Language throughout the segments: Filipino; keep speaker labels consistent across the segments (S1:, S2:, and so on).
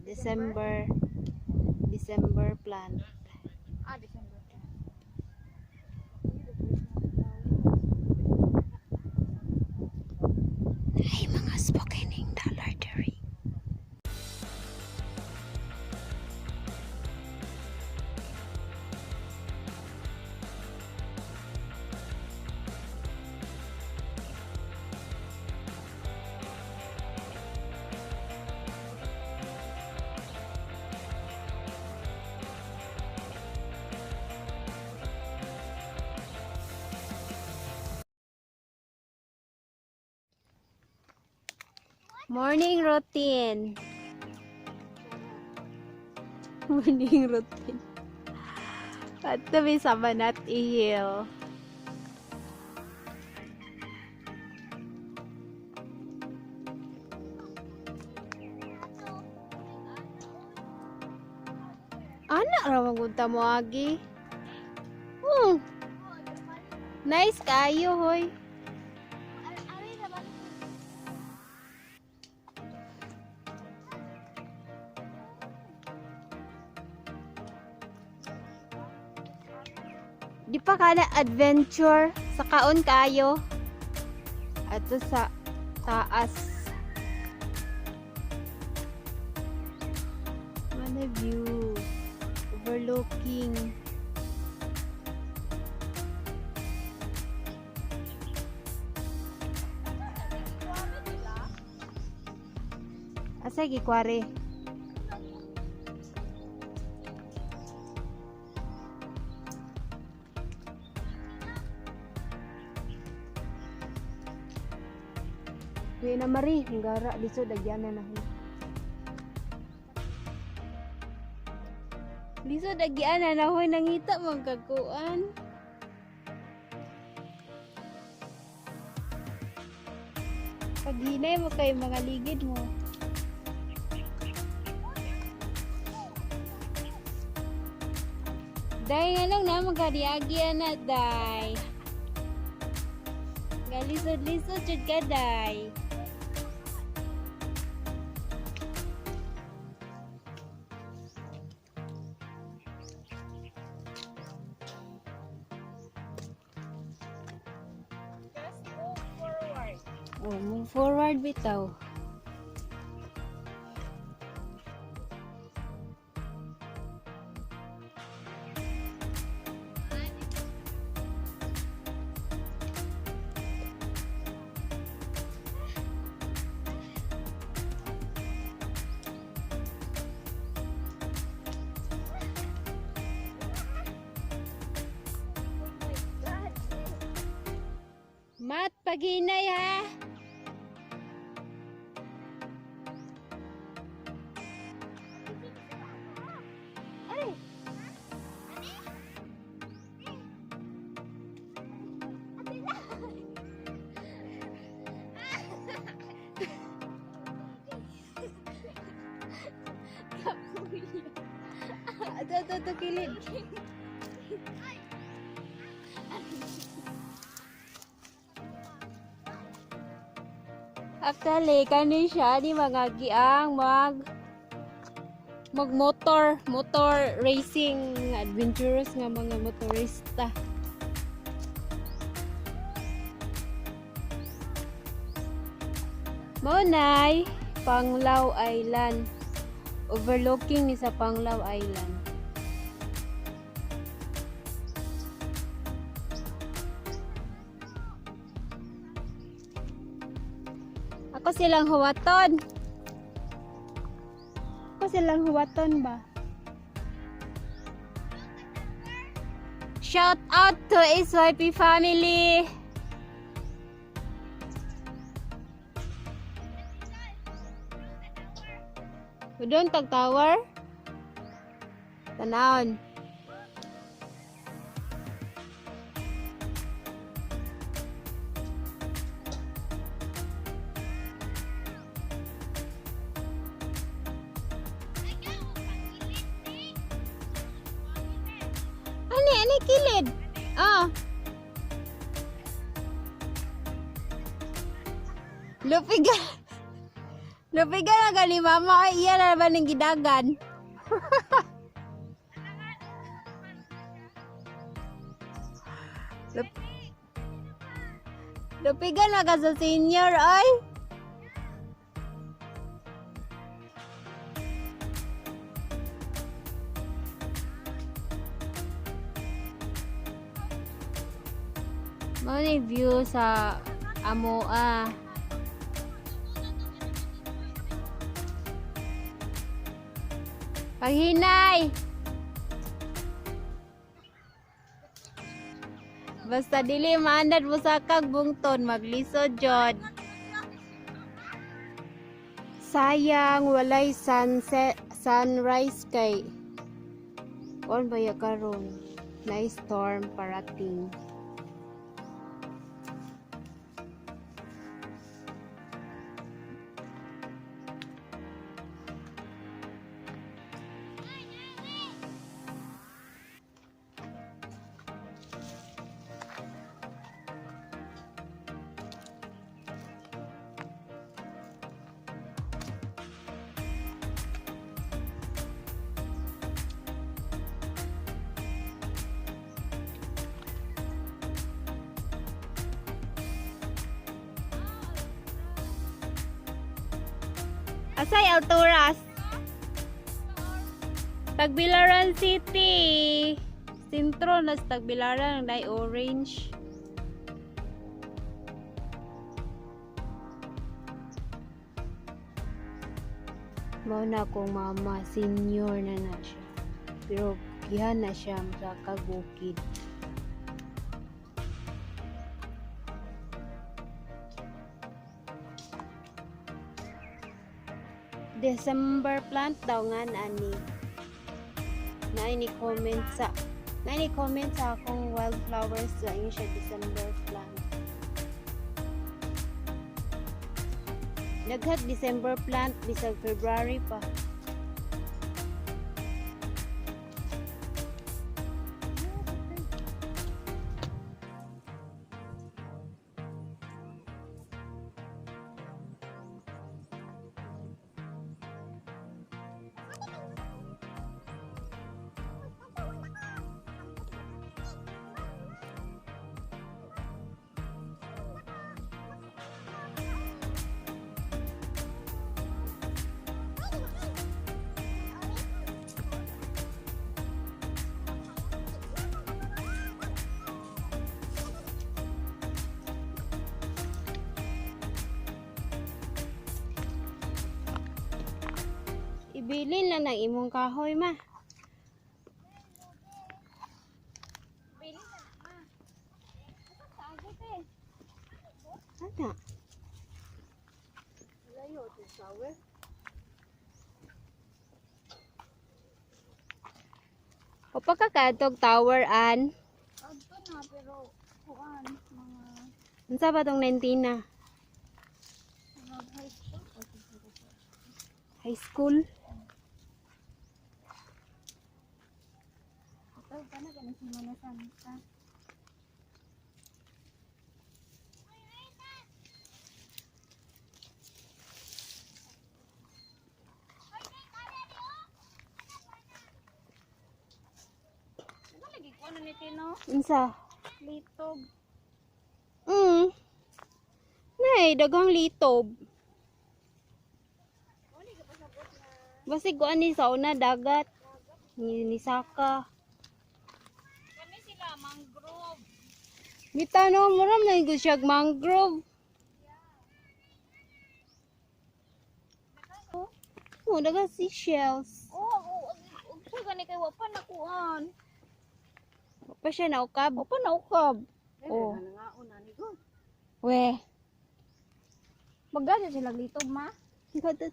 S1: December plant.
S2: December.
S1: Ay, mga spokening dollar dairy. Morning routine. Morning routine. At tabi sa Banat-i Hill. Anak ra magunta mo agi. Nice kayo hoy. Di pa kada adventure sa kaon kayo. Ato sa taas. Mana view. Overlooking. Asa gikware? Kuya na Mari, gara lisod agyanan na. Lisod agyanan na hoy nangita magkakuan. Paghinay mo kay mga ligid mo. Day nga lang na magkadiagyan na day. Galisod-lisod jud ka day. Oh, move forward bitaw. Mat, paghinay ha. Ato kilid. Actually, kani siya di mga giang motor racing, adventurous nga mga motorista. Maunay, Panglao Island. Overlooking ni sa Panglao Island. Ako silang huwaton. Ba? Shout out to SYP family. Udon tag tower. Tanawon. Ani kilid. Lupigan. Lupigan na gani mama. Ay, iya na ba ng gidagan? Lupigan na ka sa senior, ay. Mo ni view sa Amoa. Paghinay. Basta dili maanad mo sa kag bungton, maglisod jod. Sayang walay sunset, sunrise kay on baya karon. Na storm parating. Asay alturas? Tagbilaran City. Sintro na sa Tagbilaran na orange. Mao na akong mama, senior na siya. Pero gihan na siya sa kagukid. December plant daw nga ani. Na ini comment sa akong wildflowers sa inyo siya December plant. Naghat December plant bisag February pa. Ibilin na ng imong kahoy ma. Bilin na ma. Sagit eh. Ano? Layo to sawe. O pa ka katog tower an? Adto na pero kuan mga unsa ba tong 19 na? High school. Ito pa na ganun si Mana Santa. Ano lagi ko ano ni Tino? Unsa? Litob. Nay, daghang litob. Basig ko ani sa una dagat. Ni saka. Kani sila mangrove. Bita no, maram na yung siya mangrove. Oh, daga seashells. Oh, siya gani kay wapan nakuan. Wapa siya naukab. Wapa naukab. Oh. We. Magada sila litob ma. Ikaw to.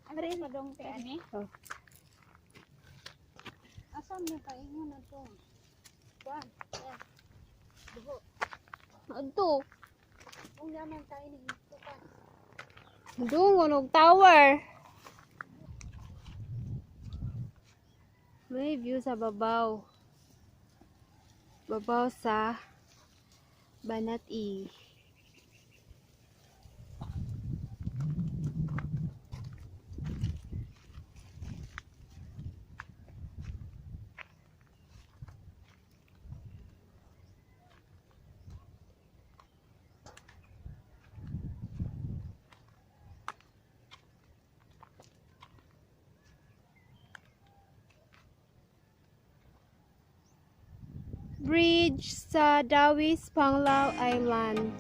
S1: Ari sa dong te ani. Oh. Asam na kaingon na to. Kuan. Dugo. Adto. Ung yaman tayo ni ito pa. Dungon og tower. May view sa babaw. Babaw sa Banat-i. Bridge sa Dawis, Panglao Island.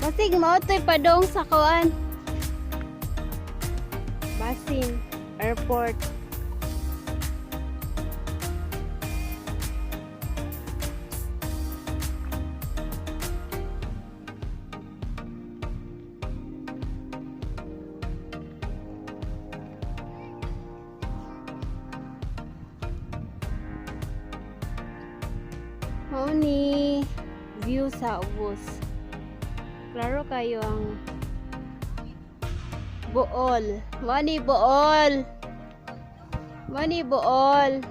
S1: Basig maotoy padong sa kuan. Basin Airport. Mao ni view sa ubos. Klaro kayo ang Bool. Mani Bool. Mani Bool.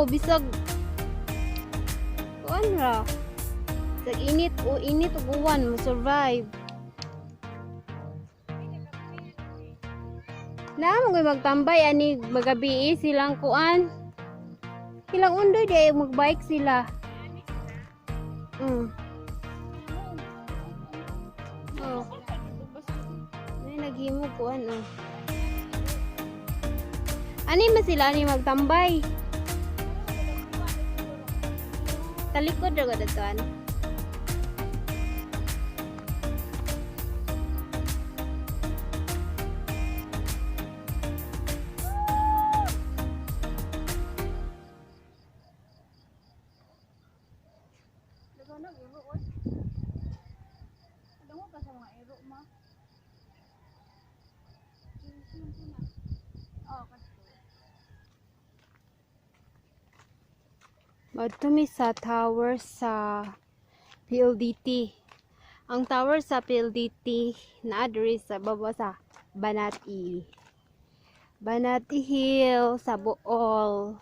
S1: Bisag kuan ra. Init o init o uwan mo survive. Na mo magtambay ani magabi silang kuan. Silang undoy di magbike sila. Oh. Ay naghimo kuan oh. Ani man sila ani magtambay. Talikod ra gud tuan. Madumi sa tower sa PLDT. Ang tower sa PLDT na diri sa baba sa Banat-i Hill sa Bool.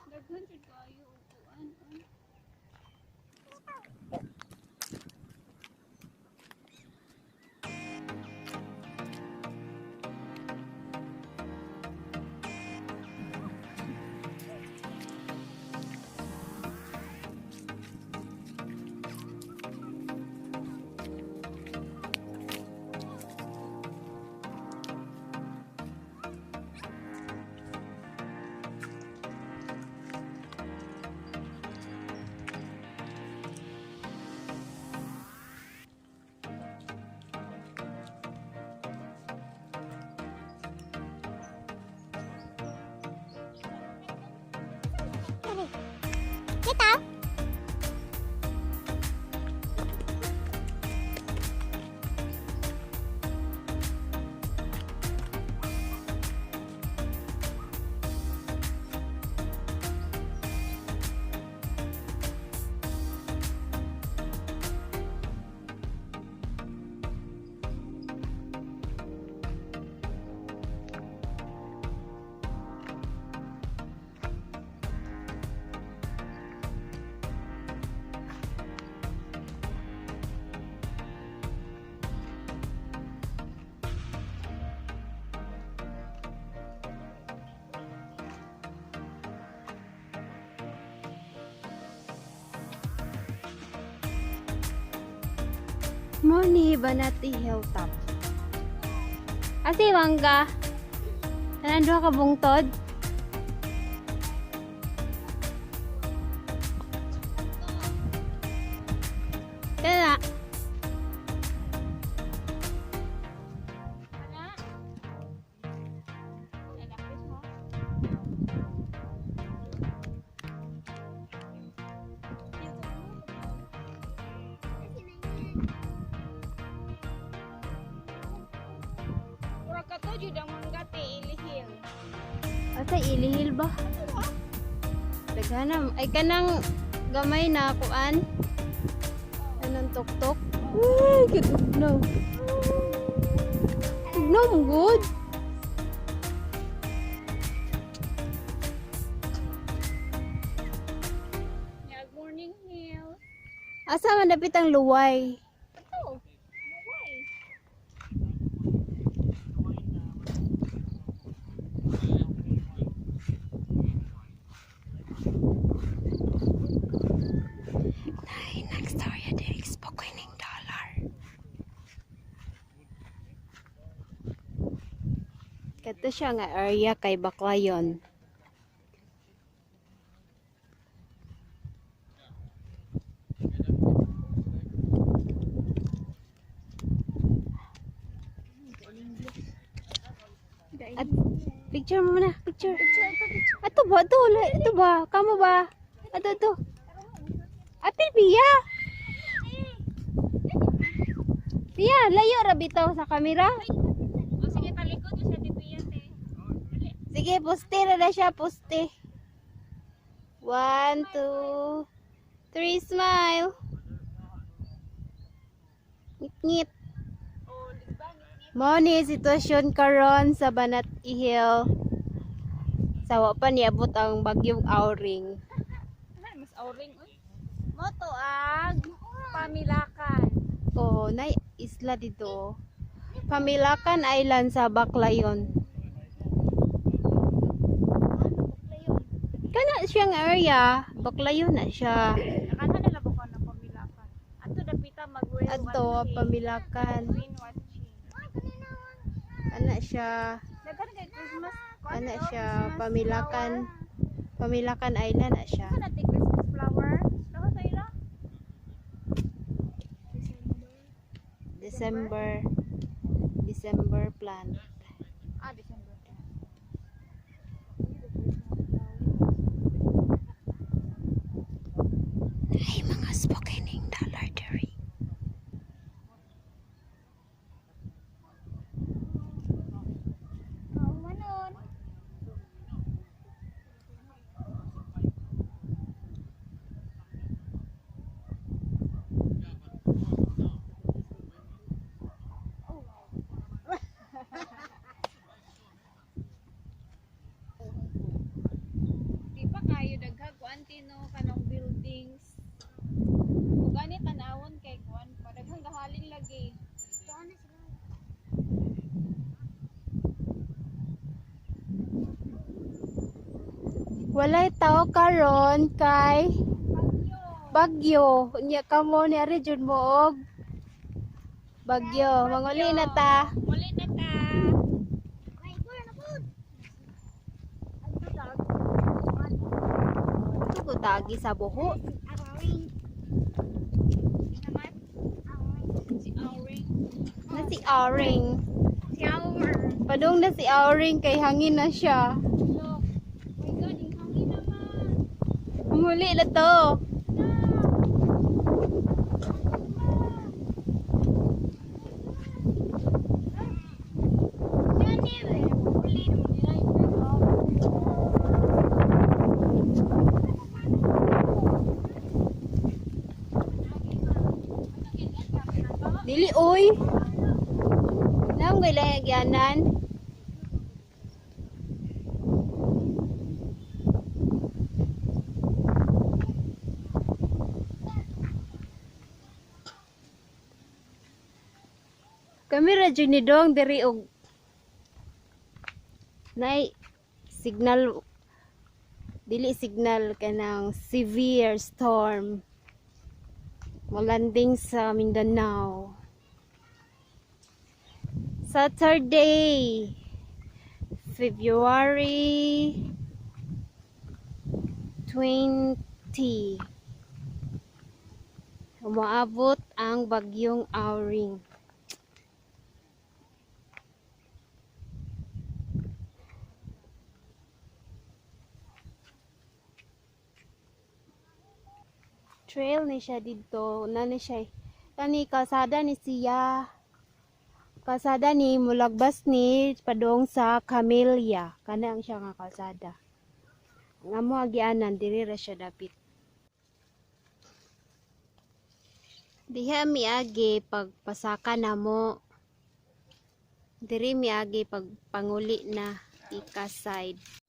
S1: Kita. Mo ni Banat-i Hill top. Asi mangga. Tanan duha ka bungtod. Kana.
S2: jud ang manggate ilihil.
S1: Asa ilihil ba? Daghanam ay kanang gamay na kuan. Anong tuktok? Ay, kitugnaw. Tugnaw mo good.
S2: Yag morning hill.
S1: Asa man dapit ang luway?
S2: Ato. Why?
S1: Ay, nagstorya din spokening dollar. Kato siya nga area kay Baklayon. At picture mo na, picture. Ato ba? Ito ba? Kamo ba? Ato. Apil Pia. Pia, layo ra bitaw sa kamera.
S2: O sige talikod mo sa tituyate.
S1: Sige, poste na siya, poste. 1, 2, 3, smile. Ngit-ngit.
S2: O ligbang ngit.
S1: Mao ni sitwasyon karon sa Banat-i Hill. Sawa pa niabot ang bagyong Auring.
S2: Mas auring oy. Moto ag pamilakan.
S1: Oh, na isla dito. Pamilakan Island sa Baklayon. Kana siyang area, Baklayon na siya.
S2: Nakana nila ba ko ng pamilakan? Ato dapita mag-rail
S1: Adto Pamilakan.
S2: Queen watching.
S1: Kana siya,
S2: Daghan kay Christmas.
S1: kana siya Pamilakan Island na siya.
S2: Ano natin Christmas flower? Ano sa ila?
S1: December plant.
S2: December.
S1: Ay, mga spokening dollar diri.
S2: Oh, manon. Di ba kayo daghag kuan tino kanang buildings. Ug gani tanawon kay kuan padaghang gahalin lagi. Kuan na sila.
S1: Walay tao karon kay bagyo. Unya kamo ni ari jud mo og bagyo. Manguli na ta.
S2: Muli na ta.
S1: Tugo tagi sa buho.
S2: Si Auring.
S1: Na si Auring.
S2: Si Auring.
S1: Padung na si Auring kay hangin na siya.
S2: Look. My God, ang hangin naman.
S1: Manguli na to. Dili oy. Nang gilagyanan. Kami ra jud ni dong diri og nay signal, dili signal kanang severe storm malanding sa Mindanao. Saturday, February 20. Umaabot ang bagyong Auring. Trail ni siya dito, na ni siya, kani kalsada ni siya. Kalsada ni mulagbas ni padong sa Camellia. Kana ang siya nga kalsada. Nga mo agianan diri ra siya dapit. Diha miagi pagpasaka na mo. Diri miagi pagpanguli na ika side.